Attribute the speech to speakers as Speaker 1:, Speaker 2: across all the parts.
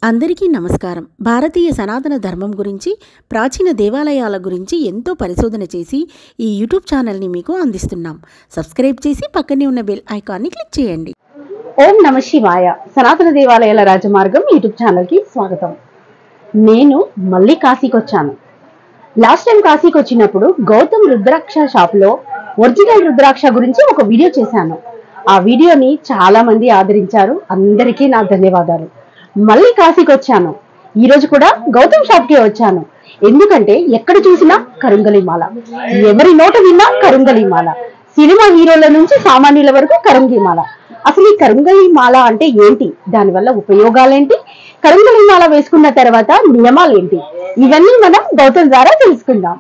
Speaker 1: అందరికీ నమస్కారం. భారతీయ సనాతన ధర్మం గురించి, ప్రాచీన దేవాలయాల గురించి ఎంతో పరిశోధన చేసి ఈ యూట్యూబ్ ఛానల్ని మీకు అందిస్తున్నాం. సబ్స్క్రైబ్ చేసి పక్కనే ఉన్న బెల్ ఐకాన్ని క్లిక్ చేయండి.
Speaker 2: ఓం నమ శివాయ. సనాతన దేవాలయాల రాజమార్గం యూట్యూబ్ ఛానల్కి స్వాగతం. నేను మళ్ళీ కాశీకి వచ్చాను. లాస్ట్ టైం కాశీకి వచ్చినప్పుడు గౌతమ్ రుద్రాక్ష షాప్లో ఒరిజినల్ రుద్రాక్ష గురించి ఒక వీడియో చేశాను. ఆ వీడియోని చాలా మంది ఆదరించారు. అందరికీ నా ధన్యవాదాలు. మళ్ళీ కాశీకి వచ్చాను. ఈ రోజు కూడా గౌతమ్ షాప్కే వచ్చాను. ఎందుకంటే ఎక్కడ చూసినా కరుంగలిమాల, ఎవరి నోట విన్నా కరుంగలిమాల, సినిమా హీరోల నుంచి సామాన్యుల వరకు కరుంగలిమాల. అసలు ఈ కరుంగలిమాల అంటే ఏంటి, దానివల్ల ఉపయోగాలేంటి, కరుంగలిమాల వేసుకున్న తర్వాత నియమాలేంటి, ఇవన్నీ మనం గౌతమ్ ద్వారా తెలుసుకుందాం.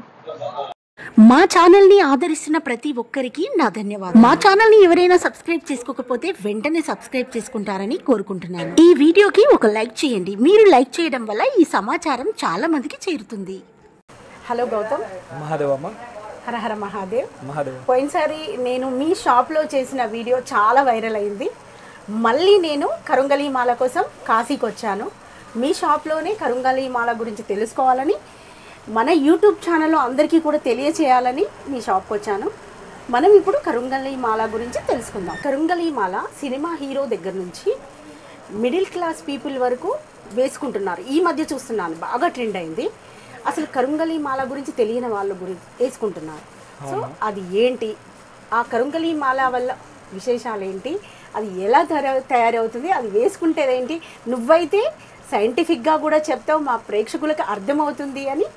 Speaker 1: మా ఛానల్ని ఆదరిస్తున్న ప్రతి ఒక్కరికి నా ధన్యవాదాలు. మా ఛానల్ని ఎవరైనా సబ్స్క్రైబ్ చేసుకోకపోతే వెంటనే సబ్స్క్రైబ్ చేసుకుంటారని కోరుకుంటున్నాను. ఈ వీడియోకి ఒక లైక్ చేయండి. మీరు లైక్ చేయడం వల్ల ఈ సమాచారం చాలా మందికి చేరుతుంది. హలో గౌతమ్.
Speaker 3: మహాదేవమ్మ.
Speaker 1: హర హర మహాదేవ్.
Speaker 3: మహాదేవ్.
Speaker 1: పోయినసారి నేను మీ షాప్లో చేసిన వీడియో చాలా వైరల్ అయింది. మళ్ళీ నేను కరుంగలిమాల కోసం కాశీకి వచ్చాను. మీ షాప్లోనే కరుంగలిమాల గురించి తెలుసుకోవాలని, మన యూట్యూబ్ ఛానల్లో అందరికీ కూడా తెలియచేయాలని మీ షాప్కి వచ్చాను. మనం ఇప్పుడు కరుంగలిమాల గురించి తెలుసుకుందాం. కరుంగలిమాల సినిమా హీరో దగ్గర నుంచి మిడిల్ క్లాస్ పీపుల్ వరకు వేసుకుంటున్నారు. ఈ మధ్య చూస్తున్నాను, బాగా ట్రెండ్ అయింది. అసలు కరుంగలిమాల గురించి తెలియని వాళ్ళ గురించి వేసుకుంటున్నారు. సో అది ఏంటి, ఆ కరుంగలిమాల వల్ల విశేషాలు ఏంటి, అది ఎలా తయారవుతుంది, అది వేసుకుంటేదేంటి, నువ్వైతే సైంటిఫిక్గా కూడా చెప్తావు, మా ప్రేక్షకులకు అర్థమవుతుంది అని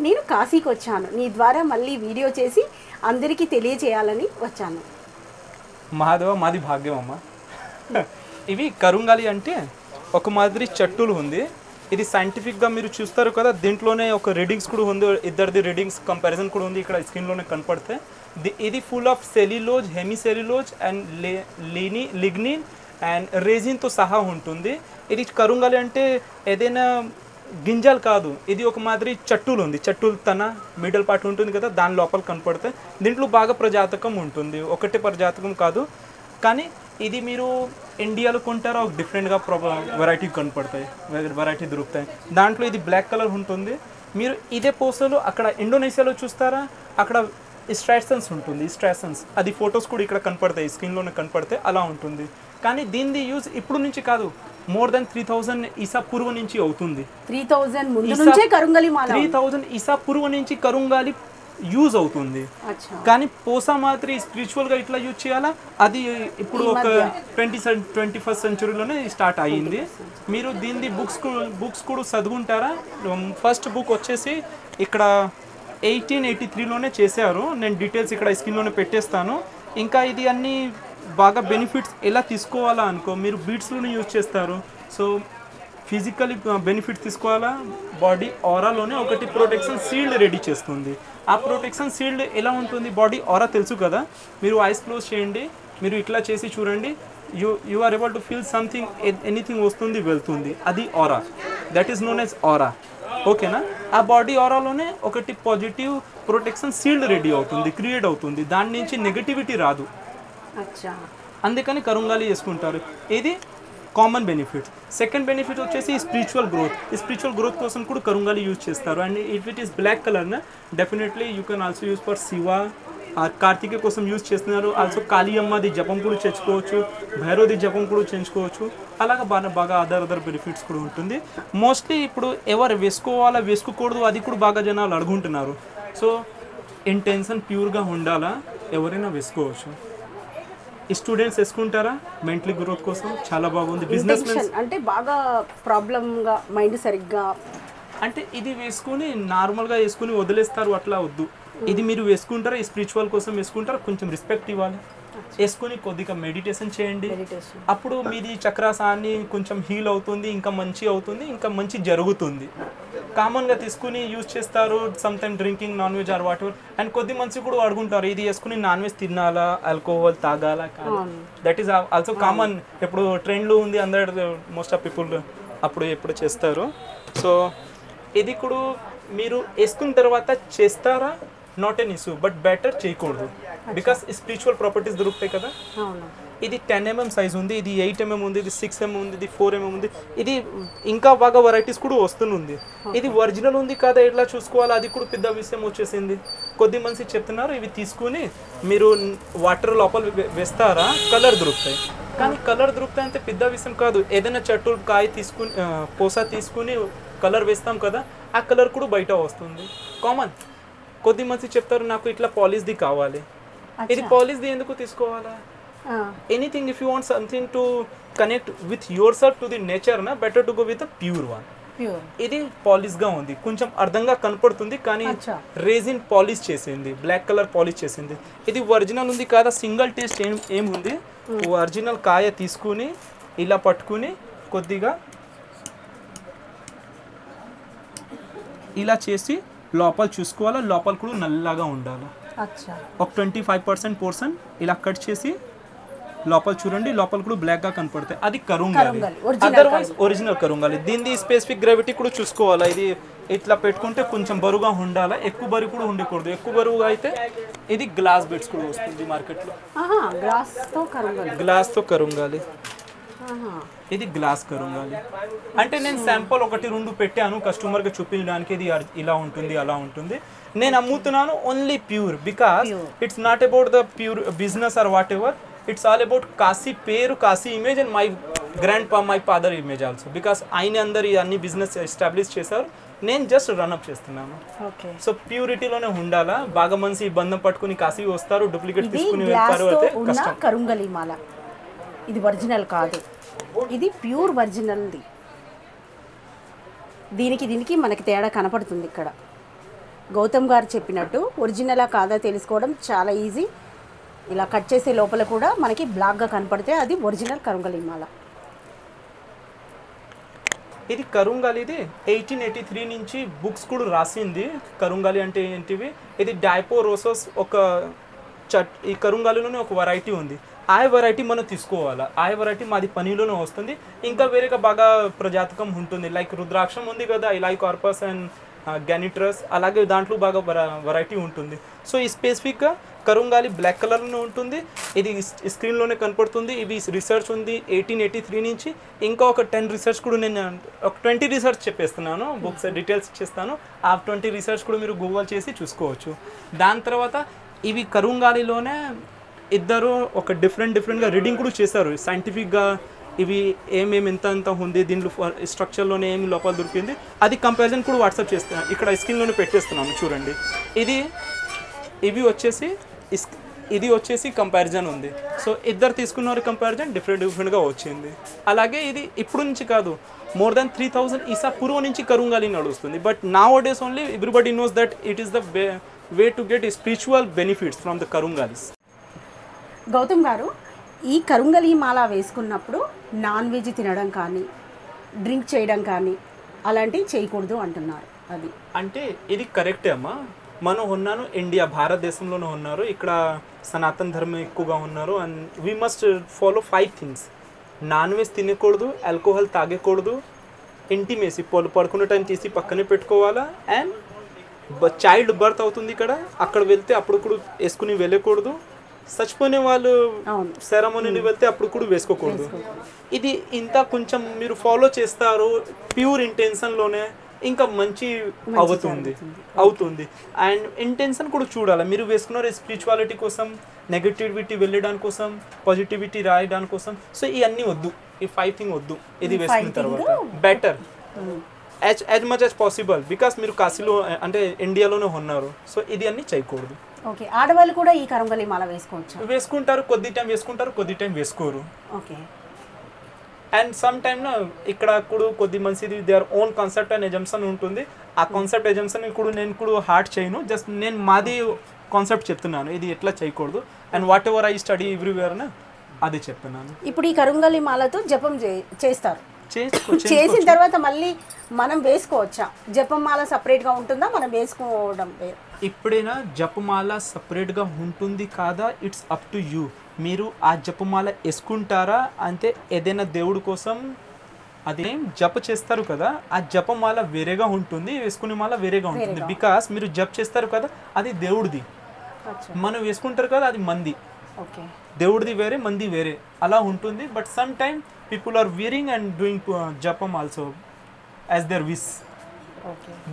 Speaker 1: నేను కాశీకి వచ్చాను. నీ ద్వారా మళ్ళీ వీడియో చేసి అందరికీ తెలియచేయాలని వచ్చాను.
Speaker 3: మహాదేవ, మాది భాగ్యం అమ్మ. ఇవి కరుంగాలి అంటే ఒక మాదిరి చెట్టులు ఉంది. ఇది సైంటిఫిక్గా మీరు చూస్తారు కదా, దీంట్లోనే ఒక రీడింగ్స్ కూడా ఉంది, ఇద్దరిది రీడింగ్స్ కంపారిజన్ కూడా ఉంది, ఇక్కడ స్క్రీన్లోనే కనపడతాయి. ఇది full of cellulose, hemicellulose and lignin and రెజిన్తో సహా ఉంటుంది. ఇది కరుంగాలి అంటే ఏదైనా గింజలు కాదు, ఇది ఒక మాదిరి చెట్టులు ఉంది. చెట్టులు తన మిడిల్ పార్ట్ ఉంటుంది కదా, దాని లోపల కనపడతాయి. దీంట్లో బాగా ప్రజాతకం ఉంటుంది, ఒకటే ప్రజాతకం కాదు. కానీ ఇది మీరు ఇండియాలో కొంటారా ఒక డిఫరెంట్గా వెరైటీ కనపడతాయి, వెరైటీ దొరుకుతాయి. దాంట్లో ఇది బ్లాక్ కలర్ ఉంటుంది. మీరు ఇదే పోసలు అక్కడ ఇండోనేషియాలో చూస్తారా, అక్కడ స్ట్రాసన్స్ ఉంటుంది. స్ట్రాసన్స్ అది ఫొటోస్ కూడా ఇక్కడ కనపడతాయి, స్క్రీన్లోనే కనపడతాయి, అలా ఉంటుంది. కానీ దీనిది యూజ్ ఇప్పుడు నుంచి కాదు, మోర్ దెన్ 3000 ఈసా పూర్వం నుంచి అవుతుంది.
Speaker 1: 3000
Speaker 3: ఈసా పూర్వం నుంచి కరుంగాలి యూజ్ అవుతుంది. కానీ పోసా మాత్రం స్పిరిచువల్గా ఇట్లా యూజ్ చేయాలా, అది ఇప్పుడు ఒక 21st సెంచురీలోనే స్టార్ట్ అయ్యింది. మీరు దీనిది బుక్స్ కూడా చదువుకుంటారా. ఫస్ట్ బుక్ వచ్చేసి ఇక్కడ 1883లోనే చేశారు. నేను డీటెయిల్స్ ఇక్కడ స్క్రీన్లోనే పెట్టేస్తాను. ఇంకా ఇది అన్నీ బాగా బెనిఫిట్స్ ఎలా తీసుకోవాలా అనుకో, మీరు బీట్స్లోనే యూజ్ చేస్తారు. సో ఫిజికలీ బెనిఫిట్స్ తీసుకోవాలా, బాడీ ఆరాలోనే ఒకటి ప్రొటెక్షన్ షీల్డ్ రెడీ చేస్తుంది. ఆ ప్రొటెక్షన్ షీల్డ్ ఎలా ఉంటుంది, బాడీ ఆరా తెలుసు కదా, మీరు ఐస్ క్లోజ్ చేయండి, మీరు ఇట్లా చేసి చూడండి, you are able to feel something, anything వస్తుంది వెళ్తుంది, అది aura. That is known as aura. ఓకేనా. ఆ బాడీ ఆరాలోనే ఒకటి పాజిటివ్ ప్రొటెక్షన్ షీల్డ్ రెడీ అవుతుంది, క్రియేట్ అవుతుంది, దాని నుంచి నెగటివిటీ రాదు. అందుకని కరుంగాలి చేసుకుంటారు. ఇది కామన్ బెనిఫిట్స్. సెకండ్ బెనిఫిట్ వచ్చేసి స్పిరిచువల్ గ్రోత్. ఈ స్పిరిచువల్ గ్రోత్ కోసం కూడా కరుంగాలి యూజ్ చేస్తారు. And if it is black colour definitely you can also use for Shiva, Karthikeya కోసం యూజ్ చేస్తున్నారు. ఆల్సో కాళీయమ్మది జపం కూడా చేయించుకోవచ్చు, భైరవది జపం కూడా చేయించుకోవచ్చు. అలాగా బాగా అదర్ బెనిఫిట్స్ కూడా ఉంటుంది. మోస్ట్లీ ఇప్పుడు ఎవరు వేసుకోవాలా వేసుకోకూడదు అది కూడా బాగా జనాలు అడుగుంటున్నారు. సో ఇంటెన్షన్ ప్యూర్గా ఉండాలా, ఎవరైనా వేసుకోవచ్చు. స్టూడెంట్స్ వేసుకుంటారా మెంటల్ గ్రోత్ కోసం, చాలా బాగుంది. బిజినెస్
Speaker 1: అంటే బాగా ప్రాబ్లంగా మైండ్ సరిగ్గా
Speaker 3: అంటే ఇది వేసుకుని నార్మల్గా వేసుకుని వదిలేస్తారు, అట్లా వద్దు. ఇది మీరు వేసుకుంటారా, ఈ స్పిరిచువల్ కోసం వేసుకుంటారా, కొంచెం రెస్పెక్ట్ ఇవ్వాలి. వేసుకుని కొద్దిగా మెడిటేషన్ చేయండి, అప్పుడు మీది చక్రాసాన్ని కొంచెం హీల్ అవుతుంది, ఇంకా మంచి అవుతుంది, ఇంకా మంచి జరుగుతుంది. కామన్గా తీసుకుని యూజ్ చేస్తారు, some time drinking, non veg or what ever. And కొద్ది మంచి కూడా అడుగుంటారు, ఇది వేసుకుని నాన్ వెజ్ తినాలా, ఆల్కహాల్ తాగాలా కాదు. That is also common. ఇప్పుడు ట్రెండ్లో ఉంది, అందరు మోస్ట్ ఆఫ్ పీపుల్ అప్పుడు ఎప్పుడు చేస్తారు. సో ఇది కూడా మీరు వేసుకున్న తర్వాత చేస్తారా, not an issue, but better చేయకూడదు, బికాస్ స్పిరిచువల్ ప్రాపర్టీస్ దొరుకుతాయి కదా. ఇది 10 mm సైజ్ ఉంది, ఇది 8 mm ఉంది, ఇది 6 mm ఉంది, ఇది 4 mm ఉంది. ఇది ఇంకా బాగా వెరైటీస్ కూడా వస్తుంది. ఇది ఒరిజినల్ ఉంది కదా ఎట్లా చూసుకోవాలి, అది కూడా పెద్ద విషయం వచ్చేసింది. కొద్ది మంది చెప్తున్నారు ఇవి తీసుకుని మీరు వాటర్ లోపల వేస్తారా కలర్ దొరుకుతాయి. కానీ కలర్ దొరుకుతాయి అంటే పెద్ద విషయం కాదు. ఏదైనా చెట్టు కాయ తీసుకుని పోసా తీసుకుని కలర్ వేస్తాం కదా, ఆ కలర్ కూడా బయట వస్తుంది. కామన్. కొద్ది మంది చెప్తారు నాకు ఇట్లా పాలిష్ది కావాలి. ఇది పాలిష్ది ఎందుకు తీసుకోవాలా? Anything if you want something to connect with yourself to the nature na better to go with a pure one. ఇది పాలిష్ గా ఉంది, కొంచెం అర్థంగా కనపడుతుంది కానీ రేజిన్ పాలిష్ చేసింది, బ్లాక్ కలర్ పాలిష్ చేసింది. ఇది ఒరిజినల్ ఉంది కదా, సింగిల్ టేస్ట్ ఏముంది, ఒరిజినల్ కాయ తీసుకుని ఇలా పట్టుకుని కొద్దిగా ఇలా చేసి లోపల చూసుకోవాలి, లోపల కూడా నల్లగా ఉండాలి. ఒక 25% పోర్షన్ ఇలా కట్ చేసి లోపల చూడండి, లోపల కూడా బ్లాక్ గా కనపడతాయి. అది కరుంగాలి, అదర్వైజ్ ఒరిజినల్ కరుంగాలి. దీని స్పెసిఫిక్ గ్రావిటీ కూడా చూసుకోవాలి. ఇది ఇట్లా పెట్టుకుంటే కొంచెం బరువుగా ఉండాలి, ఎక్కువ బరువు కూడా ఉండకూడదు. ఎక్కువ బరువుగా అయితే ఇది గ్లాస్ బెడ్స్ కూడా వస్తుంది మార్కెట్లో. గ్లాస్ తో కరుంగాలి, ఇది గ్లాస్ కరుంగాలి. అంటే నేను శాంపుల్ 1-2 పెట్టాను కస్టమర్కి చూపించడానికి. ఇది ఇలా ఉంటుంది అలా ఉంటుంది. నేను అమ్ముతున్నాను only pure, because it's not about the pure business or whatever. It's all about Kashi పేరు, Kashi image and my grandpa, my father image also. Because ఆయన అందరు అన్ని బిజినెస్ ఎస్టాబ్లిష్ చేశారు, నేను జస్ట్ రన్అప్ చేస్తున్నాను. సో ప్యూరిటీలోనే ఉండాలా. బాగా మంది బంధం పట్టుకుని కాశీ వస్తారు, డూప్లికేట్ తీసుకుని వెళ్తారు. అయితే కష్టం.
Speaker 1: కరుంగలి మాల ఇది ఒరిజినల్ కాదు, ఇది ప్యూర్ ఒరిజినల్ది. దీనికి మనకి తేడా కనపడుతుంది ఇక్కడ. గౌతమ్ గారు చెప్పినట్టు ఒరిజినలా కాదా తెలుసుకోవడం చాలా ఈజీ. ఇలా కట్ చేసే లోపల కూడా మనకి బ్లాక్గా కనపడితే అది ఒరిజినల్ కరుంగలి మాల.
Speaker 3: ఇది కరుంగాలిది 1883 నుంచి బుక్స్ కూడా రాసింది. కరుంగాలి అంటే ఏంటివి, ఇది డైపోరోసస్ ఒక ఈ కరుంగాలిలోనే ఒక వెరైటీ ఉంది. ఆ వెరైటీ మనం తీసుకోవాలా, ఆ వెరైటీ మాది పనిలోనే వస్తుంది. ఇంకా వేరేగా బాగా ప్రజాతకం ఉంటుంది, లైక్ రుద్రాక్షం ఉంది కదా, ఇలాయ్ కార్పస్ అండ్ గ్యానిట్రస్, అలాగే దాంట్లో బాగా వెరైటీ ఉంటుంది. సో ఈ స్పెసిఫిక్గా కరుంగాలి బ్లాక్ కలర్లోనే ఉంటుంది. ఇది స్క్రీన్లోనే కనపడుతుంది. ఇవి రీసెర్చ్ ఉంది 1883 నుంచి. ఇంకా ఒక 10 రీసెర్చ్ కూడా నేను ఒక 20 రీసెర్చ్ చెప్పేస్తున్నాను, బుక్స్ డీటెయిల్స్ ఇచ్చేస్తాను. ఆ 20 రీసెర్చ్ కూడా మీరు గూగుల్ చేసి చూసుకోవచ్చు. దాని తర్వాత ఇవి కరుంగాలిలోనే ఇద్దరు ఒక డిఫరెంట్గా రీడింగ్ కూడా చేశారు సైంటిఫిక్గా. ఇవి ఏమేమి ఎంత ఉంది, దీంట్లో స్ట్రక్చర్లోనే ఏమి లోపల దొరికింది, అది కంపారిజన్ కూడా వాట్సాప్ చేస్తున్నాను. ఇక్కడ స్క్రీన్లోనే పెట్టేస్తున్నాను చూడండి. ఇవి వచ్చేసి కంపారిజన్ ఉంది. సో ఇద్దరు తీసుకున్నారు కంపారిజన్, డిఫరెంట్గా వచ్చింది. అలాగే ఇది ఇప్పుడు నుంచి కాదు, మోర్ దాన్ 3000 ఈసా పూర్వం నుంచి కరుంగాలి నడుస్తుంది. But nowadays only everybody knows that it is the way to get spiritual benefits from the karungalis.
Speaker 1: Gautam garu, ఈ కరుంగలి మాల వేసుకున్నప్పుడు నాన్ వెజ్ తినడం కానీ డ్రింక్ చేయడం కానీ అలాంటివి చేయకూడదు అంటున్నారు. అది
Speaker 3: అంటే ఇది కరెక్టే అమ్మా. మనం ఉన్నాను ఇండియా, భారతదేశంలోనే ఉన్నారు, ఇక్కడ సనాతన ధర్మం ఎక్కువగా ఉన్నారు. And we must follow 5 things. Non veg తినకూడదు, ఆల్కహాల్ తాగకూడదు, ఇంటిమేసి పడుకునే టైం తీసి పక్కనే పెట్టుకోవాలా, అండ్ చైల్డ్ బర్త్ అవుతుంది ఇక్కడ, అక్కడ వెళ్తే అప్పుడు కూడా వేసుకుని వెళ్ళకూడదు. చచ్చిపోయిన వాళ్ళు సెరమోనీని వెళ్తే అప్పుడు కూడా వేసుకోకూడదు. ఇది ఇంత కొంచెం మీరు ఫాలో చేస్తారు ప్యూర్ ఇంటెన్షన్లోనే, ఇంకా మంచి అవుతుంది. అండ్ ఇంటెన్షన్ కూడా చూడాలి. మీరు వేసుకున్నారు స్పిరిచువాలిటీ కోసం, నెగటివిటీ వెళ్ళడానికి కోసం, పాజిటివిటీ రాయడానికి కోసం. సో ఇవన్నీ వద్దు, ఈ 5 థింగ్ వద్దు. ఇది వేసుకున్న తర్వాత better as much as possible, because మీరు కాశీలో అంటే ఇండియాలోనే ఉన్నారు. సో ఇది అన్నీ చేయకూడదు.
Speaker 1: ఓకే, ఆడవాళ్ళు కూడా ఈ కరుంగలి మాల
Speaker 3: వేసుకుంటారు, కొద్ది టైం వేసుకుంటారు, కొద్ది టైం వేసుకోరు.
Speaker 1: ఓకే.
Speaker 3: అండ్ సమ్ టైమ్ ఇక్కడ కూడా కొద్ది మంచిది there own concept and assumption ఉంటుంది. ఆ కాన్సెప్ట్ ఎజంప్షన్ కూడా నేను కూడా హార్ట్ చేయను, జస్ట్ నేను మాది కాన్సెప్ట్ చెప్తున్నాను, ఇది ఎట్లా చేయకూడదు. And what ever I study everywhere అది చెప్తున్నాను.
Speaker 1: ఇప్పుడు ఈ కరుంగలి మాలతో జపం చేస్తారు,
Speaker 3: చేసిన
Speaker 1: తర్వాత మళ్ళీ మనం వేసుకోవచ్చా? జపమాల సపరేట్గా ఉంటుందా, మనం వేసుకోవడం?
Speaker 3: ఇప్పుడైనా జపమాల సపరేట్గా ఉంటుంది కాదా, ఇట్స్ అప్ టు యూ. మీరు ఆ జపమాల వేసుకుంటారా అంటే ఏదైనా దేవుడి కోసం అది జప చేస్తారు కదా, ఆ జపమాల వేరేగా ఉంటుంది, వేసుకునే మాల వేరేగా ఉంటుంది. బికాస్ మీరు జప్ చేస్తారు కదా, అది దేవుడిది, మనం వేసుకుంటారు కదా, అది మంది.
Speaker 1: ఓకే.
Speaker 3: దేవుడిది వేరే మంది వేరే అలా ఉంటుంది. But some time people are wearing and doing జపం also as their wish.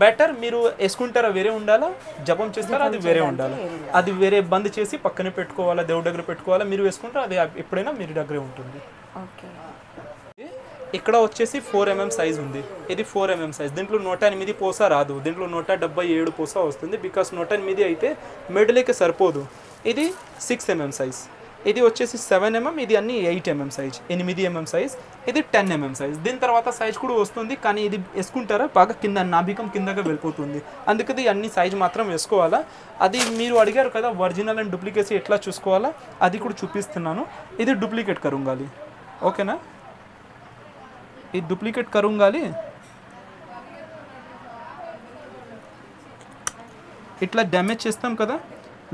Speaker 3: Better మీరు వేసుకుంటారా వేరే ఉండాలా, జపం చేస్తారా అది వేరే ఉండాలి. అది వేరే బంద్ చేసి పక్కనే పెట్టుకోవాలా, దేవుడి దగ్గర పెట్టుకోవాలా. మీరు వేసుకుంటారా అది ఎప్పుడైనా మీరు దగ్గరే ఉంటుంది. ఇక్కడ వచ్చేసి 4 mm సైజ్ ఉంది. ఇది 4 mm సైజ్. దీంట్లో 108 పోసా రాదు, దీంట్లో 177 పోసా వస్తుంది. బికాస్ 108 అయితే మెడలేకి సరిపోదు. ఇది 6 mm సైజ్. ఇది వచ్చేసి 7 mm, ఇది అన్ని 8 mm సైజ్, 8 mm సైజ్. ఇది 10 mm సైజ్. దీని తర్వాత సైజ్ కూడా వస్తుంది, కానీ ఇది వేసుకుంటారా బాగా కింద నాభికం కిందగా వెళ్ళిపోతుంది. అందుకది అన్ని సైజ్ మాత్రం వేసుకోవాలా. అది మీరు అడిగారు కదా ఒరిజినల్ అండ్ డూప్లికేసీ ఎట్లా చూసుకోవాలా, అది కూడా చూపిస్తున్నాను. ఇది డూప్లికేట్ కరుంగాలి, ఓకేనా. ఈ డూప్లికేట్ కరుంగాలి ఇట్లా డ్యామేజ్ చేస్తాం కదా,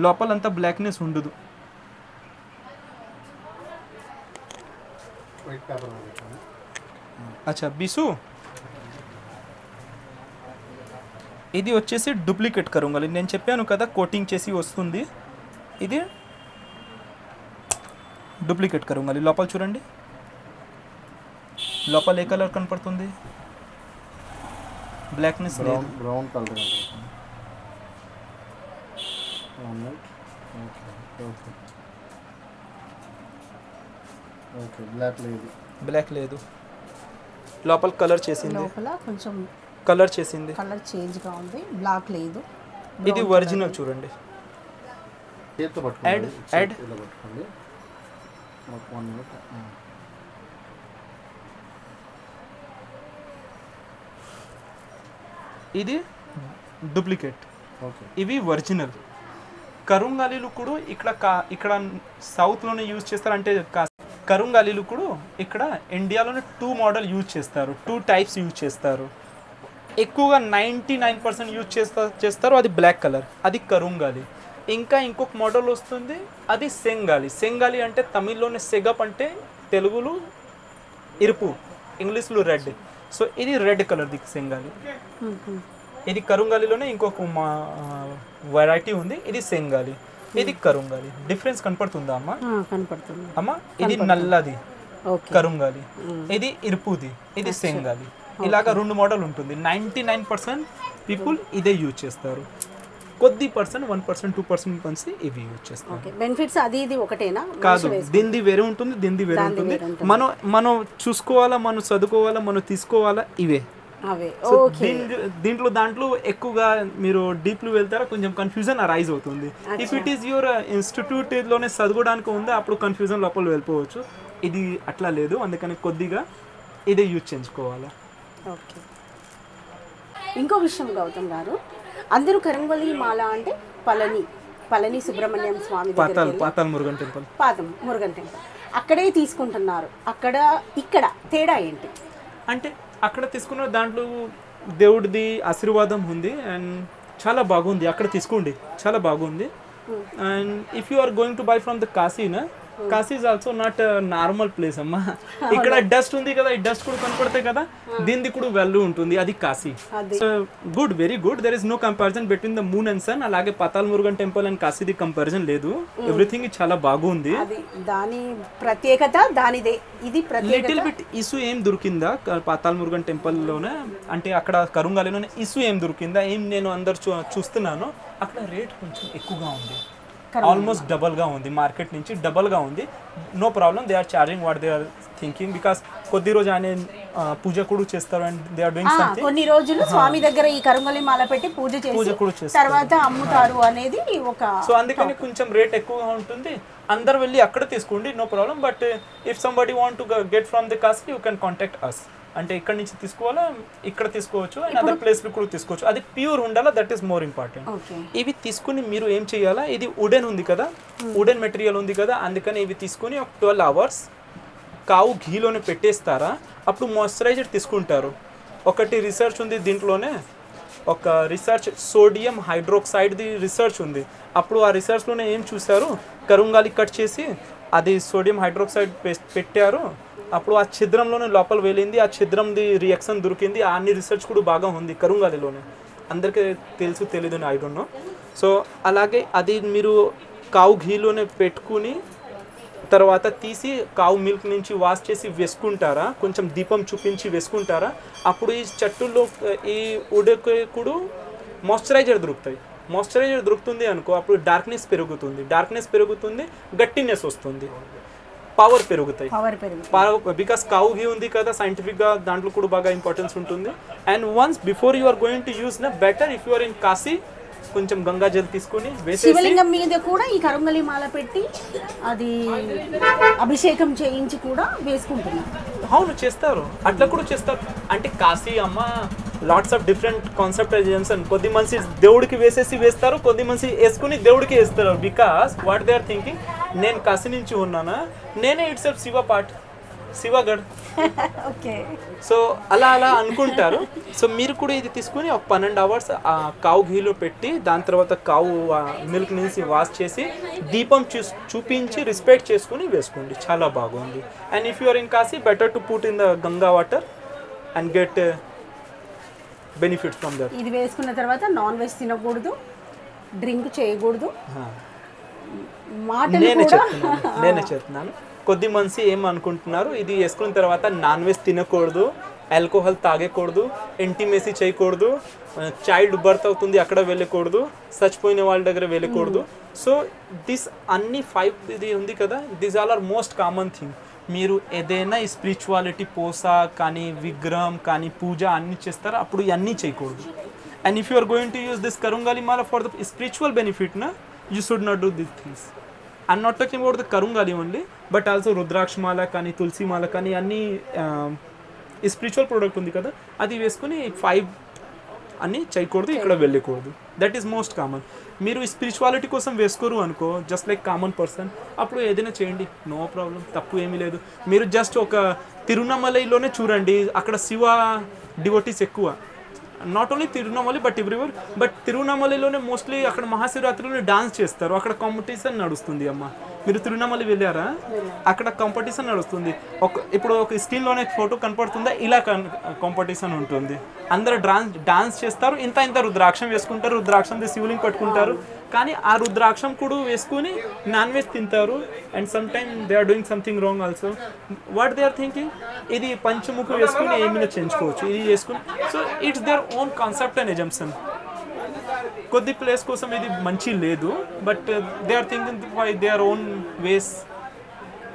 Speaker 3: లోపలంతా బ్లాక్నెస్ ఉండదు. అచ్చా బిసు, ఇది వచ్చేసి డూప్లికేట్ కరుంగాలి. నేను చెప్పాను కదా కోటింగ్ చేసి వస్తుంది. ఇది డూప్లికేట్ కరుంగాలి. లోపల చూడండి, లోపల ఏ కలర్ కనపడుతుంది, బ్లాక్నెస్ లేదు,
Speaker 4: బ్రౌన్ కలర్. ఓకే,
Speaker 3: బ్లాక్ లేదు. లోపల కలర్ చేసింది,
Speaker 1: లోపల కొంచెం
Speaker 3: కలర్ చేసింది,
Speaker 1: కలర్ చేంజ్ గా ఉంది, బ్లాక్ లేదు.
Speaker 3: ఇది ఒరిజినల్ చూడండి. యాడ్ యాడ్ ఇది డూప్లికేట్, ఇవి ఒరిజినల్. కరుంగాలీలు కూడా ఇక్కడ సౌత్లోనే యూజ్ చేస్తారు. అంటే కరుంగాలీలు కూడా ఇక్కడ ఇండియాలోనే 2 మోడల్ యూజ్ చేస్తారు, 2 టైప్స్ యూజ్ చేస్తారు. ఎక్కువగా 99% యూజ్ చేస్తారు. అది బ్లాక్ కలర్, అది కరుంగాలి. ఇంకా ఇంకొక మోడల్ వస్తుంది, అది సెంగాలి. సెంగాలి అంటే తమిళ్లోనే సెగప్ అంటే తెలుగులో ఎరుపు, ఇంగ్లీష్లో రెడ్. సో ఇది రెడ్ కలర్ది సెంగాలి. ఇది కరుంగాలిలోనే ఇంకొక వెరైటీ ఉంది, ఇది సెంగాలి, ఇది కరుంగాలి. డిఫరెన్స్ కనపడుతుందా అమ్మా?
Speaker 1: కనపడుతుంది
Speaker 3: అమ్మా. ఇది నల్లది కరుంగాలి, ఇది ఇరుపుది, ఇది సెంగాలి. ఇలాగా 2 మోడల్ ఉంటుంది. 99% పీపుల్ ఇదే యూజ్ చేస్తారు. కొద్ది పర్సెంట్ 1%, 2% పంచి ఇవి యూజ్ చేస్తారు.
Speaker 1: బెనిఫిట్స్ అది ఇది ఒకటేనా?
Speaker 3: కాదు, దీనిది వేరే ఉంటుంది, దీనిది వేరే ఉంటుంది. మనం చూసుకోవాలా, మనం చదువుకోవాలా, మనం తీసుకోవాలా, ఇవే. దాంట్లో ఎక్కువగా మీరు డీప్లు వెళ్తారా కొంచెం కన్ఫ్యూజన్ అరైజ్ అవుతుంది. If it is your institute లోనే చదువుకోవడానికి ఉందా అప్పుడు కన్ఫ్యూజన్ లోపల వెళ్ళిపోవచ్చు. ఇది అట్లా లేదు, అందుకని కొద్దిగా ఇదే యూజ్ చేయించుకోవాలా.
Speaker 1: ఓకే. ఇంకో విషయం గౌతమ్ గారు, అందరూ కరుంగలి మాల అంటే పళని సుబ్రహ్మణ్యం స్వామి
Speaker 3: పాతాల్ మురుగన్ టెంపుల్,
Speaker 1: మురుగన్ టెంపుల్ అక్కడే తీసుకుంటున్నారు. ఇక్కడ తేడా ఏంటి
Speaker 3: అంటే, అక్కడ తీసుకున్న దాంట్లో దేవుడిది ఆశీర్వాదం ఉంది అండ్ చాలా బాగుంది. అక్కడ తీసుకోండి, చాలా బాగుంది. And if you are going to buy from the కాశీనా, Kashi is also not normal place అమ్మా. ఇక్కడ డస్ట్ ఉంది కదా, ఈ డస్ట్ కూడా కనపడతాయి కదా, దీనిది కూడా వాల్యూ ఉంటుంది. అది Kashi. So good, very good. There is no comparison between the moon and sun. అలాగే పాతాల్ మురుగన్ టెంపుల్ అండ్ కాశీది కంపారిజన్ లేదు. ఎవ్రీథింగ్ చాలా బాగుంది.
Speaker 1: దాని ప్రత్యేకత దానిదే. ఇది
Speaker 3: లిటిల్ బిట్ ఇష్యూ ఏం దొరికిందా పాతాల్ మురుగన్ టెంపుల్ లోనే, అంటే అక్కడ కరుంగాలిలోనే ఇష్యూ ఏం దొరికిందా? ఏం నేను అందరు చూస్తున్నాను, అక్కడ రేట్ కొంచెం ఎక్కువగా ఉంది. ఆల్మోస్ట్ డబల్ గా ఉంది, మార్కెట్ నుంచి డబల్ గా ఉంది. No problem, they are charging what they are thinking. Because కొద్ది రోజు ఆయన పూజ కూడా చేస్తారు and they are doing something.
Speaker 1: కొన్ని రోజులు స్వామి దగ్గర ఈ కరుంగలి మాల పెట్టి పూజ చేసి తర్వాత అమ్ముతారు అనేది ఒక.
Speaker 3: సో అందుకని కొంచెం రేట్ ఎక్కువగా ఉంటుంది. అందరు వెళ్ళి అక్కడ తీసుకోండి, no problem. But if somebody want to get from the Kashi, you can contact us. అంటే ఇక్కడ నుంచి తీసుకోవాలా, ఇక్కడ తీసుకోవచ్చు, అండ్ అదర్ ప్లేస్లో కూడా తీసుకోవచ్చు. అది ప్యూర్ ఉండాలా, దట్ ఈస్ మోర్ ఇంపార్టెంట్. ఇవి తీసుకుని మీరు ఏం చేయాలా, ఇది వుడెన్ ఉంది కదా, వుడెన్ మెటీరియల్ ఉంది కదా, అందుకని ఇవి తీసుకుని ఒక 12 hours కావు ఘీలోనే పెట్టేస్తారా, అప్పుడు మాయిశ్చరైజర్ తీసుకుంటారు. ఒకటి రీసెర్చ్ ఉంది దీంట్లోనే, ఒక రీసెర్చ్ సోడియం హైడ్రోక్సైడ్ది రీసెర్చ్ ఉంది. అప్పుడు ఆ రీసెర్చ్లోనే ఏం చూశారు, కరుంగాలి కట్ చేసి అది సోడియం హైడ్రోక్సైడ్ పెట్టారు. అప్పుడు ఆ ఛిద్రంలోనే లోపల వెళ్ళింది, ఆ ఛిద్రంది రియాక్షన్ దొరికింది. అన్ని రీసెర్చ్ కూడా బాగా ఉంది కరుంగాలిలోనే. అందరికీ తెలుసు తెలీదు, ఐ డోంట్ నో. సో అలాగే అది మీరు కావు ఘీలోనే పెట్టుకుని తర్వాత తీసి కావు మిల్క్ నుంచి వాష్ చేసి వేసుకుంటారా, కొంచెం దీపం చూపించి వేసుకుంటారా, అప్పుడు ఈ చెట్టుల్లో ఈ ఉడకకుడు మాయిశ్చరైజర్ దొరుకుతాయి. మాయిశ్చరైజర్ దొరుకుతుంది అనుకో, అప్పుడు డార్క్నెస్ పెరుగుతుంది, గట్టినెస్ వస్తుంది, పవర్ పెరుగుతాయి. బికాస్ కావు ఘీ ఉంది కదా, సైంటిఫిక్గా దాంట్లో కూడా బాగా ఇంపార్టెన్స్ ఉంటుంది. And once before you are going to use better if you are in Kashi, కొంచెం గంగా జల్ తీసుకొని
Speaker 1: శివలింగం మీద కూడా ఈ కరుంగలి మాల పెట్టి అది అభిషేకం చేయించి కూడా వేసుకుంటున్నారు.
Speaker 3: అవును, చేస్తారు, అట్లా కూడా చేస్తారు. అంటే కాశీ అమ్మ లాట్స్ ఆఫ్ డిఫరెంట్ కాన్సెప్ట్ జెన్సన్. కొద్ది మంది దేవుడికి వేస్తారు, కొద్ది మంది వేసుకుని దేవుడికి వేస్తారు. Because what they are thinking, నేను కాశీ నుంచి ఉన్నానా, నేనే ఇట్స్ సెల్ఫ్ శివ పార్ట్, శివగఢ్.
Speaker 1: ఓకే,
Speaker 3: సో అలా అనుకుంటారు. సో మీరు కూడా ఇది తీసుకుని ఒక 12 hours ఆ కావు ఘీలో పెట్టి, దాని తర్వాత కావు మిల్క్ నుంచి వాష్ చేసి దీపం చూపించి రెస్పెక్ట్ చేసుకుని వేసుకోండి, చాలా బాగుంది. And if you are in Kashi, better to put in the Ganga water and get benefit from that.
Speaker 1: ఇది వేసుకున్న తర్వాత నాన్ వెజ్ తినకూడదు, డ్రింక్ చేయకూడదు.
Speaker 3: నేనే చెప్తున్నాను. కొద్ది మంది ఏమనుకుంటున్నారు, ఇది వేసుకున్న తర్వాత నాన్ వెజ్ తినకూడదు, ఆల్కహాల్ తాగకూడదు, ఇంటిమేసీ చేయకూడదు, చైల్డ్ బర్త్ అవుతుంది అక్కడ వెళ్ళకూడదు, చచ్చిపోయిన వాళ్ళ దగ్గర వెళ్ళకూడదు. సో దిస్ అన్ని 5 ఇది ఉంది కదా, this all are most common thing. మీరు ఏదైనా ఈ స్పిరిచువాలిటీ పూస కానీ విగ్రహం కానీ పూజ అన్నీ చేస్తారో అప్పుడు ఇవన్నీ చేయకూడదు. And if you are going to use this karungali mala for the spiritual benefit నా, you should not do this things. I'm not talking about the karungali only, but also rudraksha mala కానీ తులసి మాల కానీ అన్నీ ఈ స్పిరిచువల్ ప్రోడక్ట్ ఉంది కదా, అది వేసుకుని 5 అన్నీ చేయకూడదు, ఇక్కడ వెళ్ళకూడదు. That is most common. మీరు ఈ స్పిరిచువాలిటీ కోసం వేసుకోరు అనుకో, జస్ట్ లైక్ కామన్ పర్సన్, అప్పుడు ఏదైనా చేయండి, నో ప్రాబ్లం, తప్పు ఏమీ లేదు. మీరు జస్ట్ ఒక తిరువణమలైలోనే చూడండి, అక్కడ శివ డివోటీస్ ఎక్కువ. Not only Tiruvannamalai but everywhere. But తిరువణమలైలోనే మోస్ట్లీ అక్కడ మహాశివరాత్రిలోనే డాన్స్ చేస్తారు, అక్కడ కాంపిటీషన్ నడుస్తుంది. అమ్మ మీరు తిరువణమలై వెళ్ళారా? అక్కడ కాంపిటీషన్ నడుస్తుంది. ఇప్పుడు ఒక స్క్రీన్లోనే ఫోటో కనపడుతుందా, ఇలా కాంపిటీషన్ ఉంటుంది. అందరూ డాన్స్ చేస్తారు, ఇంత రుద్రాక్షం వేసుకుంటారు, రుద్రాక్షం శివలింగ్ పట్టుకుంటారు, కానీ ఆ రుద్రాక్షం కూడా వేసుకుని నాన్ వెజ్ తింటారు. And some time they are doing something wrong also. What they are thinking, ఇది పంచముఖి వేసుకుని ఏమైనా చేయించుకోవచ్చు, ఇది వేసుకుని. So it's their own concept and assumption. కొద్ది ప్లేస్ కోసం ఇది మంచి లేదు, but they are thinking by their own ways.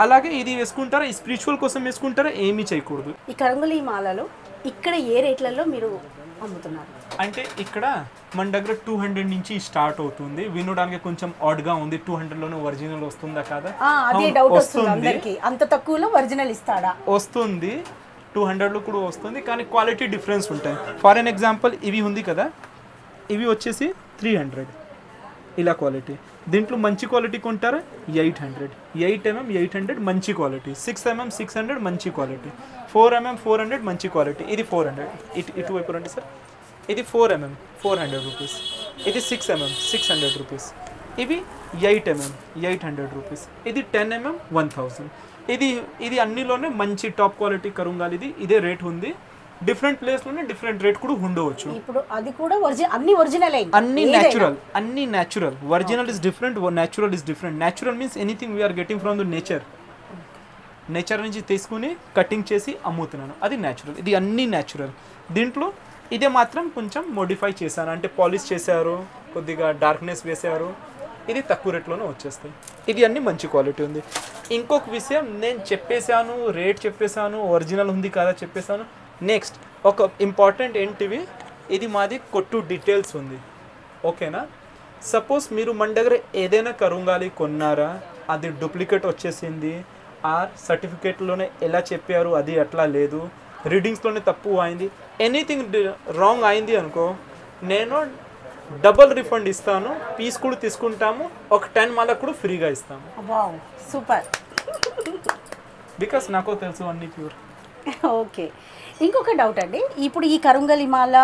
Speaker 3: అలాగే ఇది వేసుకుంటారా, ఈ స్పిరిచువల్ కోసం వేసుకుంటారా, ఏమీ చేయకూడదు.
Speaker 1: ఈ కరుంగలి మాలలో ఇక్కడ ఏ రేట్లలో మీరు అమ్ముతున్నారు?
Speaker 3: అంటే ఇక్కడ మన దగ్గర 200 నుంచి స్టార్ట్ అవుతుంది. వినడానికి కొంచెం ఆడ్గా ఉంది, 200లోనే ఒరిజినల్ వస్తుందా కదా,
Speaker 1: అదే డౌట్ వస్తుంది అందరికీ. అంత తక్కువలో ఒరిజినల్ ఇస్తాడా?
Speaker 3: వస్తుంది, 200లో కూడా వస్తుంది, కానీ క్వాలిటీ డిఫరెన్స్ ఉంటాయి. ఫర్ ఎన్ ఎగ్జాంపుల్ ఇవి ఉంది కదా, ఇవి వచ్చేసి 300 ఇలా క్వాలిటీ. దీంట్లో మంచి క్వాలిటీ కొంటారా 800, 8mm 800 మంచి క్వాలిటీ, 6mm 600 మంచి క్వాలిటీ, 4mm 400 మంచి క్వాలిటీ. ఇది 400, ఇటువైపు రండి సార్. ఇది 4mm 400 రూపీస్, ఇది 6mm 600 రూపీస్, ఇవి 8mm 800 రూపీస్, ఇది 10mm 1000. ఇది అన్నిలోనే మంచి టాప్ క్వాలిటీ కరుంగాలిది. ఇదే రేట్ ఉంది. డిఫరెంట్ ప్లేస్లోనే డిఫరెంట్ రేట్ కూడా ఉండవచ్చు.
Speaker 1: ఇప్పుడు అది కూడా అన్ని ఒరిజినల్,
Speaker 3: అన్ని natural. Original is different, natural is different. Natural means anything we are getting from the nature నుంచి తీసుకుని కటింగ్ చేసి అమ్ముతున్నాను, అది న్యాచురల్. ఇది అన్ని న్యాచురల్. దీంట్లో ఇదే మాత్రం కొంచెం మోడిఫై చేశాను, అంటే పాలిష్ చేశారు, కొద్దిగా డార్క్నెస్ వేశారు. ఇది తక్కువ రేట్లోనే వచ్చేస్తాయి. ఇది అన్ని మంచి క్వాలిటీ ఉంది. ఇంకొక విషయం నేను చెప్పేశాను, రేట్ చెప్పేశాను, ఒరిజినల్ ఉంది కదా చెప్పేశాను. నెక్స్ట్ ఒక ఇంపార్టెంట్ ఏంటివి, ఇది మాది కొట్టు డీటెయిల్స్ ఉంది, ఓకేనా? సపోజ్ మీరు మన దగ్గర ఏదైనా కరుంగాలి కొన్నారా, అది డూప్లికేట్ వచ్చేసింది, ఆ సర్టిఫికేట్లోనే ఎలా చెప్పారు అది అట్లా లేదు, రీడింగ్స్లోనే తప్పు అయింది, ఎనీథింగ్ రాంగ్ అయింది అనుకో, నేను డబుల్ రిఫండ్ ఇస్తాను, పీస్ కూడా తీసుకుంటాము, ఒక 10 మాల కూడా ఫ్రీగా ఇస్తాము.
Speaker 1: సూపర్,
Speaker 3: బికాస్ నాకు తెలుసు అన్ని ప్యూర్.
Speaker 1: ఓకే, ఇంకొక డౌట్ అండి, ఇప్పుడు ఈ కరుంగలి మాల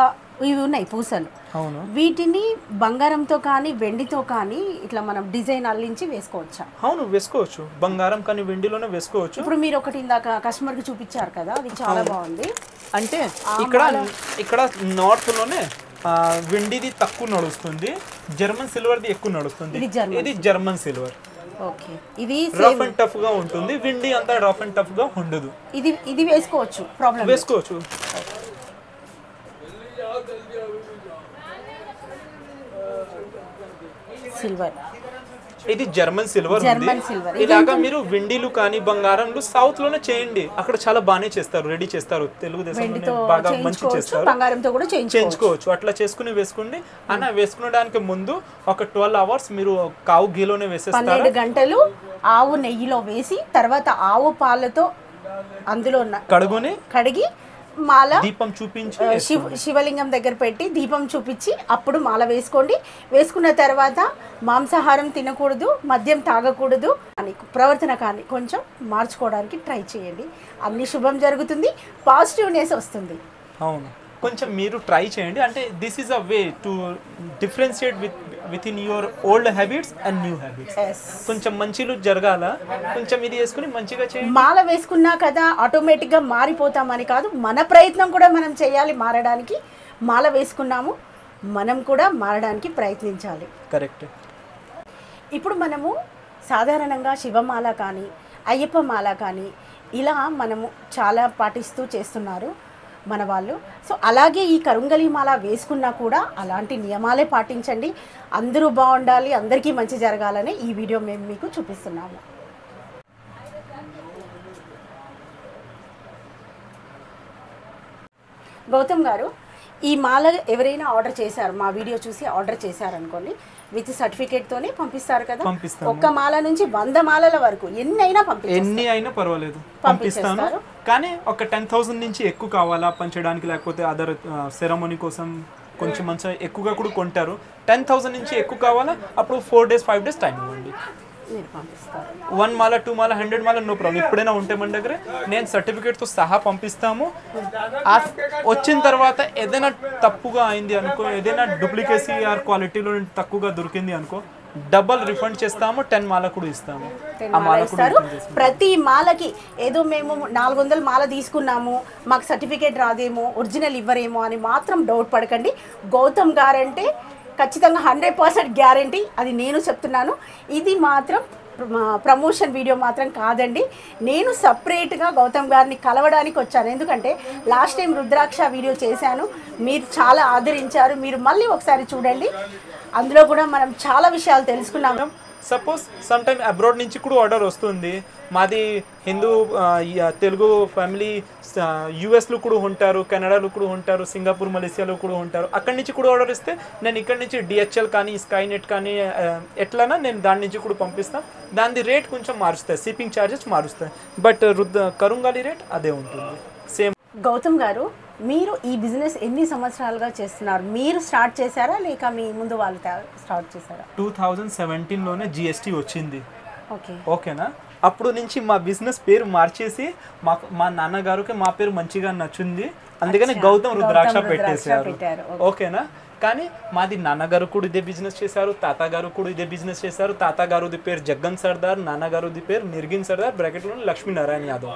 Speaker 1: ఇవి ఉన్నాయి పూసలు,
Speaker 3: అవును,
Speaker 1: వీటిని బంగారంతో కానీ వెండితో కానీ ఇట్లా మనం డిజైన్ అల్లించి వేసుకోవచ్చా?
Speaker 3: అవును, వేసుకోవచ్చు, బంగారం కానీ వెండిలోనే వేసుకోవచ్చు.
Speaker 1: ఇప్పుడు మీరు ఒకటి ఇందాక కస్టమర్కి చూపించారు కదా, అది చాలా బాగుంది.
Speaker 3: అంటే ఇక్కడ నార్త్లోనే వెండిది తక్కువ నడుస్తుంది, జర్మన్ సిల్వర్ది ఎక్కువ నడుస్తుంది. ఇది జర్మన్ సిల్వర్,
Speaker 1: ఓకే ఇది
Speaker 3: రఫ్ అండ్ టఫ్ గా ఉంటుంది, విండి అంతా రఫ్ అండ్ టఫ్ గా ఉండదు.
Speaker 1: ఇది వేసుకోవచ్చు, ప్రాబ్లం
Speaker 3: వేసుకోవచ్చు.
Speaker 1: సిల్వర్,
Speaker 3: ఇది జర్మన్ సిల్వర్
Speaker 1: జర్మన్
Speaker 3: ఉంది.
Speaker 1: సిల్వర్.
Speaker 3: ఇలాగా మీరు వెండిలు కానీ బంగారంలు సౌత్ లోనే చేయండి, అక్కడ చాలా బాగానే చేస్తారు, రెడీ చేస్తారు. తెలుగుదేశంలో బాగా మంచి చేస్తారు,
Speaker 1: బంగారంతో కూడా
Speaker 3: చేయించుకోవచ్చు. అట్లా చేసుకుని వేసుకోండి. అన్న వేసుకునడానికి ముందు ఒక 12 hours మీరు కావు గీలోనే వేసేస్తారు.
Speaker 1: 12 గంటలు ఆవు నెయ్యిలో వేసి తర్వాత ఆవు పాలతో అందులో కడిగి మాల
Speaker 3: దీపం చూపించి
Speaker 1: శివలింగం దగ్గర పెట్టి దీపం చూపించి అప్పుడు మాల వేసుకోండి. వేసుకున్న తర్వాత మాంసాహారం తినకూడదు, మద్యం తాగకూడదు అని ప్రవర్తన కానీ కొంచెం మార్చుకోవడానికి ట్రై చేయండి. అన్ని శుభం జరుగుతుంది, పాజిటివ్నెస్ వస్తుంది.
Speaker 3: అవును, కొంచెం మీరు ట్రై చేయండి. అంటే this is a way to differentiate with in your old habits and new habits. కొంచెం మంచిలు జరగాల, కొంచెం ఇది వేసుకుని మంచిగా చేయండి.
Speaker 1: మాల వేసుకున్నా కదా ఆటోమేటిక్గా మారిపోతామని కాదు, మన ప్రయత్నం కూడా మనం చేయాలి మారడానికి. మాల వేసుకున్నాము, మనం కూడా మారడానికి ప్రయత్నించాలి.
Speaker 3: కరెక్ట్.
Speaker 1: ఇప్పుడు మనము సాధారణంగా శివమాల కానీ అయ్యప్ప మాల కానీ ఇలా మనము చాలా పాటిస్తూ చేస్తున్నారు మన వాళ్ళు. సో అలాగే ఈ కరుంగలి మాల వేసుకున్నా కూడా అలాంటి నియమాలే పాటించండి. అందరూ బాగుండాలి, అందరికీ మంచి జరగాలని ఈ వీడియో మేము మీకు చూపిస్తున్నాము. గౌతమ్ గారు, ఈ మాల ఎవరైనా ఆర్డర్ చేశారు, మా వీడియో చూసి ఆర్డర్ చేశారనుకోండి, విత్ సర్టిఫికేట్తోనే పంపిస్తారు కదా. ఒక్క మాల నుంచి 100 మాలల వరకు ఎన్ని అయినా
Speaker 3: పర్వాలేదు పంపిస్తాను. కానీ ఒక 10,000 నుంచి ఎక్కువ కావాలా పంచడానికి, లేకపోతే అదర్ సెరమోనీ కోసం కొంచెం మంచిగా ఎక్కువగా కూడా కొంటారు. 10,000 నుంచి ఎక్కువ కావాలా, అప్పుడు 4 days 5 days టైం ఇవ్వండి. 1 మాల 2 మాల 100 మాల నో ప్రాబ్లం. ఎప్పుడైనా ఉంటే మన దగ్గర నేను సర్టిఫికేట్తో సహా పంపిస్తాము. వచ్చిన తర్వాత ఏదైనా తప్పుగా అయింది అనుకో, ఏదైనా డూప్లికేసీ ఆర్ క్వాలిటీలో తక్కువగా దొరికింది అనుకో, డబల్ రిఫండ్ చేస్తాము, 10 మాల కూడా ఇస్తాము.
Speaker 1: ప్రతి మాలకి ఏదో మేము 400 మాల తీసుకున్నాము, మాకు సర్టిఫికేట్ రాదేమో, ఒరిజినల్ ఇవ్వరేమో అని మాత్రం డౌట్ పడకండి. గౌతమ్ గారంటే ఖచ్చితంగా 100% గ్యారంటీ, అది నేను చెప్తున్నాను. ఇది మాత్రం ప్రమోషన్ వీడియో మాత్రం కాదండి. నేను సపరేట్గా గౌతమ్ గారిని కలవడానికి వచ్చాను. ఎందుకంటే లాస్ట్ టైం రుద్రాక్ష వీడియో చేశాను, మీరు చాలా ఆదరించారు. మీరు మళ్ళీ ఒకసారి చూడండి, అందులో కూడా మనం చాలా విషయాలు తెలుసుకున్నాము.
Speaker 3: సపోజ్ సమ్ టైమ్ అబ్రాడ్ నుంచి కూడా ఆర్డర్ వస్తుంది. మాది హిందూ తెలుగు ఫ్యామిలీ యూఎస్లో కూడా ఉంటారు, కెనడాలో కూడా ఉంటారు, సింగపూర్ మలేసియాలో కూడా ఉంటారు. అక్కడి నుంచి కూడా ఆర్డర్ ఇస్తే నేను ఇక్కడి నుంచి డిహెచ్ఎల్ కానీ స్కైనెట్ కానీ ఎట్లనా నేను దాని నుంచి కూడా పంపిస్తాను. దాని రేట్ కొంచెం మారుస్తాయి, షిప్పింగ్ ఛార్జెస్ మారుస్తాయి, బట్ కరుంగాలి రేట్ అదే ఉంటుంది సేమ్.
Speaker 1: గౌతమ్ గారు, మీరు ఈ బిజినెస్ ఎన్ని సంవత్సరాలుగా చేస్తున్నారు? మీరు స్టార్ట్ చేశారా లేక మీ ముందు వాళ్ళు స్టార్ట్ చేశారా?
Speaker 3: 2017లోనే జిఎస్టీ వచ్చింది.
Speaker 1: ఓకేనా?
Speaker 3: అప్పుడు నుంచి మా బిజినెస్ పేరు మార్చేసి మా నాన్నగారికి మా పేరు మంచిగా నచ్చింది, అందుకని గౌతమ్ రుద్రాక్ష పెట్టేశారు. ఓకేనా? కానీ మాది నాన్నగారు కూడా ఇదే బిజినెస్ చేశారు, తాతగారు కూడా ఇదే బిజినెస్ చేశారు. తాతగారుది పేరు జగ్గన్ సర్దార్, నాన్నగారుది పేరు నిర్గిన్ సర్దార్, బ్రాకెట్లో లక్ష్మీనారాయణ యాదవ్.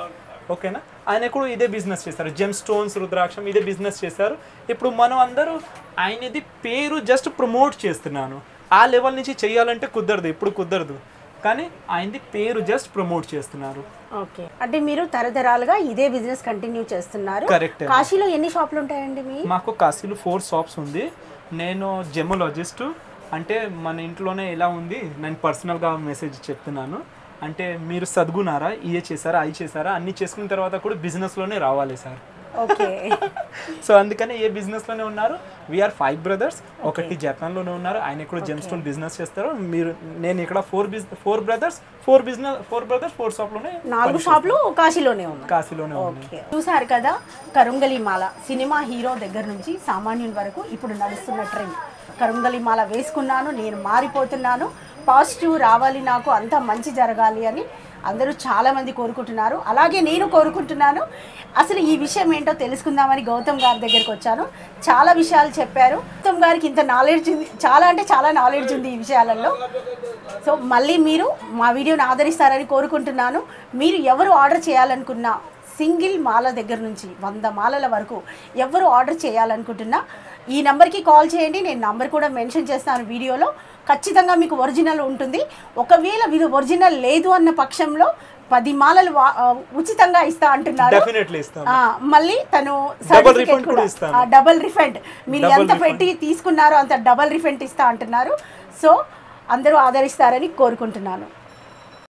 Speaker 3: ఓకేనా? ఆయన కూడా ఇదే బిజినెస్ చేశారు, జెమ్ స్టోన్స్ రుద్రాక్షం ఇదే బిజినెస్ చేశారు. ఇప్పుడు మనం అందరూ ఆయనది పేరు జస్ట్ ప్రమోట్ చేస్తున్నాను. ఆ లెవెల్ నుంచి చేయాలంటే కుదరదు, ఇప్పుడు కుదరదు, కానీ ఆయనది పేరు జస్ట్ ప్రమోట్ చేస్తున్నారు.
Speaker 1: ఓకే, అంటే మీరు తరతరాలుగా ఇదే బిజినెస్ కంటిన్యూ చేస్తున్నారు.
Speaker 3: కరెక్ట్.
Speaker 1: కాశీలో ఎన్ని షాపులు ఉంటాయండి?
Speaker 3: మాకు కాశీలో 4 షాప్స్ ఉంది. నేను జెమోలాజిస్ట్, అంటే మన ఇంట్లోనే ఎలా ఉంది, నేను పర్సనల్గా మెసేజ్ చెప్తున్నాను. అంటే మీరు చదువుకున్నారా, ఇయే చేశారా, అవి చేశారా, అన్ని చేసుకున్న తర్వాత కూడా బిజినెస్లోనే రావాలి సార్.
Speaker 1: ఓకే.
Speaker 3: సో అందుకని ఏ బిజినెస్లోనే ఉన్నారు. We are 5 brothers. ఒకటి జపాన్లోనే ఉన్నారు, ఆయన కూడా జెమ్ స్టోన్ బిజినెస్ చేస్తారు. నేను ఇక్కడ 4 brothers 4 షాప్లోనే
Speaker 1: 4 షాపులు కాశీలోనే
Speaker 3: ఉన్నాయి.
Speaker 1: చూసారు కదా, కరుంగలి మాల సినిమా హీరో దగ్గర నుంచి సామాన్యుల వరకు ఇప్పుడు నడుస్తున్న ట్రెండ్. కరుంగలి మాల వేసుకున్నాను, నేను మారిపోతున్నాను, పాజిటివ్ రావాలి, నాకు అంతా మంచి జరగాలి అని అందరూ చాలామంది కోరుకుంటున్నారు. అలాగే నేను కోరుకుంటున్నాను. అసలు ఈ విషయం ఏంటో తెలుసుకుందామని గౌతమ్ గారి దగ్గరికి వచ్చాను. చాలా విషయాలు చెప్పారు. గౌతమ్ గారికి ఇంత నాలెడ్జ్ ఉంది, చాలా అంటే చాలా నాలెడ్జ్ ఉంది ఈ విషయాలలో. సో మళ్ళీ మీరు మా వీడియోని ఆదరిస్తారని కోరుకుంటున్నాను. మీరు ఎవరు ఆర్డర్ చేయాలనుకున్నా, సింగిల్ మాల దగ్గర నుంచి 100 మాలల వరకు ఎవరు ఆర్డర్ చేయాలనుకుంటున్నా ఈ నెంబర్కి కాల్ చేయండి. నేను నెంబర్ కూడా మెన్షన్ చేస్తాను వీడియోలో. ఖచ్చితంగా మీకు ఒరిజినల్ ఉంటుంది. ఒకవేళ వీరు ఒరిజినల్ లేదు అన్న పక్షంలో 10 మాలలు ఉచితంగా ఇస్తా అంటున్నారు.
Speaker 3: డెఫినెట్లీ ఇస్తాం.
Speaker 1: మళ్ళీ తను డబుల్ రిఫండ్ మీరు ఎంత పెట్టి తీసుకున్నారో అంత డబుల్ రిఫండ్ ఇస్తా అంటున్నారు. సో అందరూ ఆదరిస్తారని కోరుకుంటున్నాను.